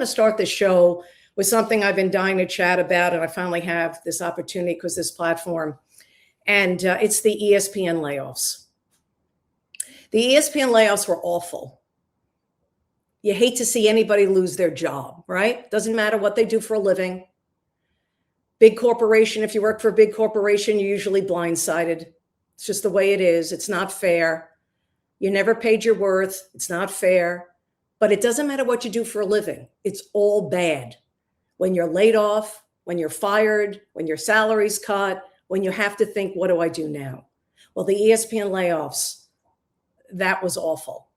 to start the show with something I've been dying to chat about, and I finally have this opportunity because this platform, and it's the ESPN layoffs. The ESPN layoffs were awful. You hate to see anybody lose their job, right? Doesn't matter what they do for a living. Big corporation, if you work for a big corporation, you're usually blindsided. It's just the way it is. It's not fair. You never paid your worth. It's not fair. But it doesn't matter what you do for a living. It's all bad. When you're laid off, when you're fired, when your salary's cut, when you have to think, what do I do now? Well, the ESPN layoffs, that was awful.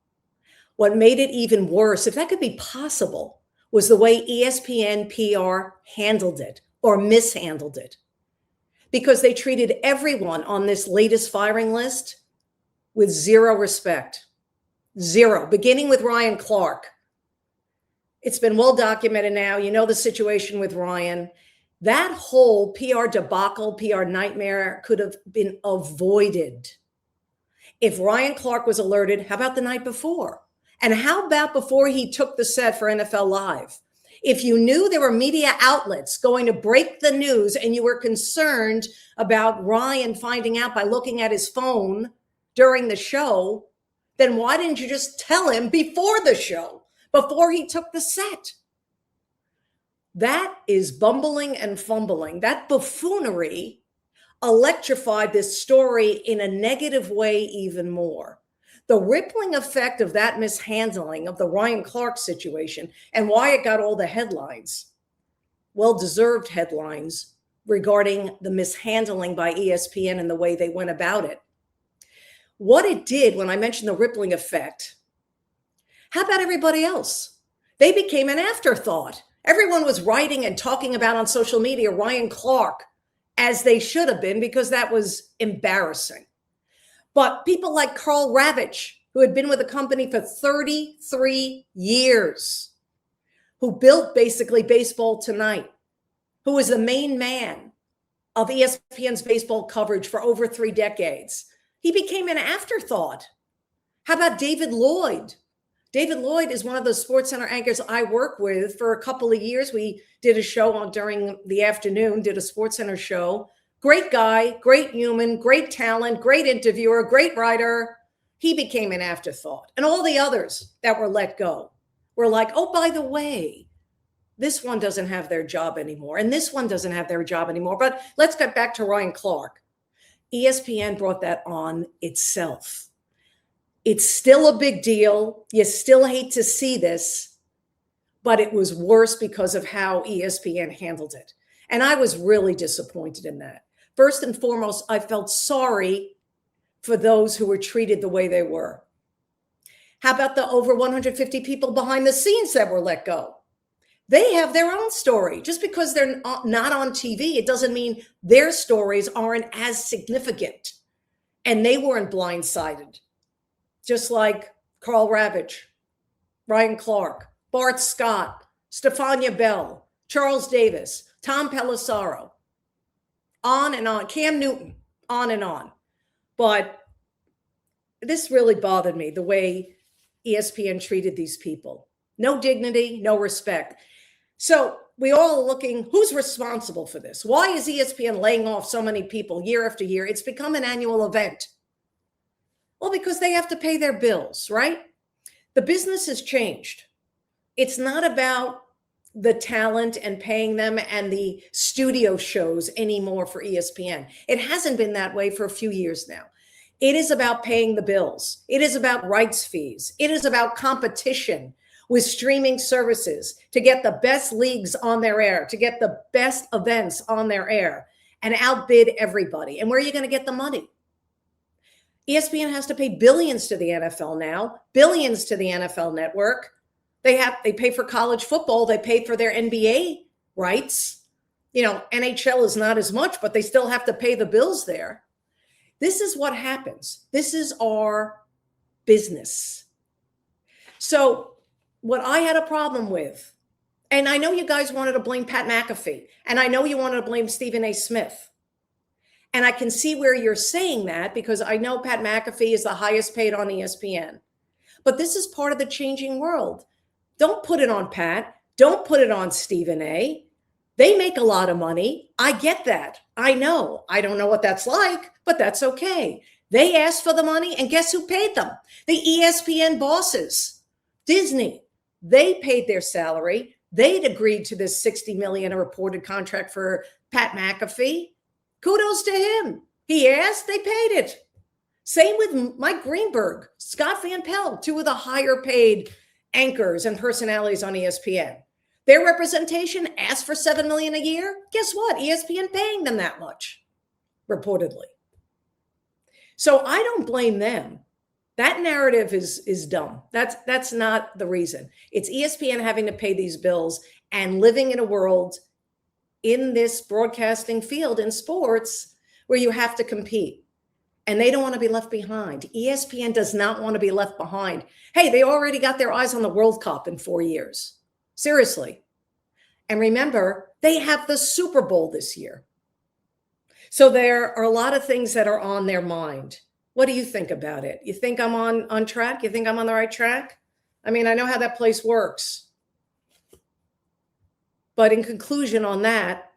What made it even worse, if that could be possible, was the way ESPN PR handled it or mishandled it. Because they treated everyone on this latest firing list with zero respect. Zero, beginning with Ryan Clark. It's been well documented now. You know the situation with Ryan. That whole PR debacle, PR nightmare could have been avoided if Ryan Clark was alerted. How about the night before? And how about before he took the set for NFL Live? If you knew there were media outlets going to break the news and you were concerned about Ryan finding out by looking at his phone during the show, then why didn't you just tell him before the show, before he took the set? That is bumbling and fumbling. That buffoonery electrified this story in a negative way even more. The rippling effect of that mishandling of the Ryan Clark situation and why it got all the headlines, well-deserved headlines regarding the mishandling by ESPN and the way they went about it. What it did when I mentioned the rippling effect, how about everybody else? They became an afterthought. Everyone was writing and talking about on social media Ryan Clark, as they should have been, because that was embarrassing. But people like Karl Ravech, who had been with the company for 33 years, who built basically Baseball Tonight, who was the main man of ESPN's baseball coverage for over 3 decades, he became an afterthought. How about David Lloyd? David Lloyd is one of the SportsCenter anchors I work with for a couple of years. We did a show on during the afternoon, did a SportsCenter show. Great guy, great human, great talent, great interviewer, great writer. He became an afterthought. And all the others that were let go were like, oh, by the way, this one doesn't have their job anymore. And this one doesn't have their job anymore. But let's get back to Ryan Clark. ESPN brought that on itself. It's still a big deal. You still hate to see this, but it was worse because of how ESPN handled it. And I was really disappointed in that. First and foremost, I felt sorry for those who were treated the way they were. How about the over 150 people behind the scenes that were let go? They have their own story. Just because they're not on TV, it doesn't mean their stories aren't as significant. And they weren't blindsided. Just like Karl Ravech, Ryan Clark, Bart Scott, Stefania Bell, Charles Davis, Tom Pellisaro, on and on, Cam Newton, on and on. But this really bothered me, the way ESPN treated these people. No dignity, no respect. So we all are looking, who's responsible for this? Why is ESPN laying off so many people year after year? It's become an annual event. Well, because they have to pay their bills, right? The business has changed. It's not about the talent and paying them and the studio shows anymore for ESPN. It hasn't been that way for a few years now. It is about paying the bills. It is about rights fees. It is about competition with streaming services to get the best leagues on their air, to get the best events on their air and outbid everybody. And where are you going to get the money? ESPN has to pay billions to the NFL now, billions to the NFL network. They pay for college football. They pay for their NBA rights. You know, NHL is not as much, but they still have to pay the bills there. This is what happens. This is our business. So what I had a problem with, and I know you guys wanted to blame Pat McAfee, and I know you wanted to blame Stephen A. Smith. And I can see where you're saying that because I know Pat McAfee is the highest paid on ESPN. But this is part of the changing world. Don't put it on Pat. Don't put it on Stephen A. They make a lot of money. I get that. I know. I don't know what that's like, but that's okay. They asked for the money, and guess who paid them? The ESPN bosses, Disney. They paid their salary. They'd agreed to this $60 million a reported contract for Pat McAfee. Kudos to him. He asked, they paid it. Same with Mike Greenberg, Scott Van Pelt, two of the higher paid anchors and personalities on ESPN. Their representation asked for $7 million a year. Guess what? ESPN paying them that much, reportedly. So I don't blame them. That narrative is dumb. That's not the reason. It's ESPN having to pay these bills and living in a world in this broadcasting field in sports where you have to compete. And they don't want to be left behind. ESPN does not want to be left behind. Hey, they already got their eyes on the World Cup in 4 years. Seriously. And remember, they have the Super Bowl this year. So there are a lot of things that are on their mind. What do you think about it? You think I'm on track? You think I'm on the right track? I mean, I know how that place works. But in conclusion on that,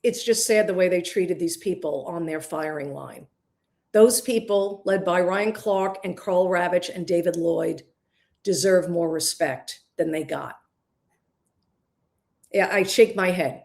it's just sad the way they treated these people on their firing line. Those people, led by Ryan Clark and Karl Ravech and David Lloyd, deserve more respect than they got. Yeah, I shake my head.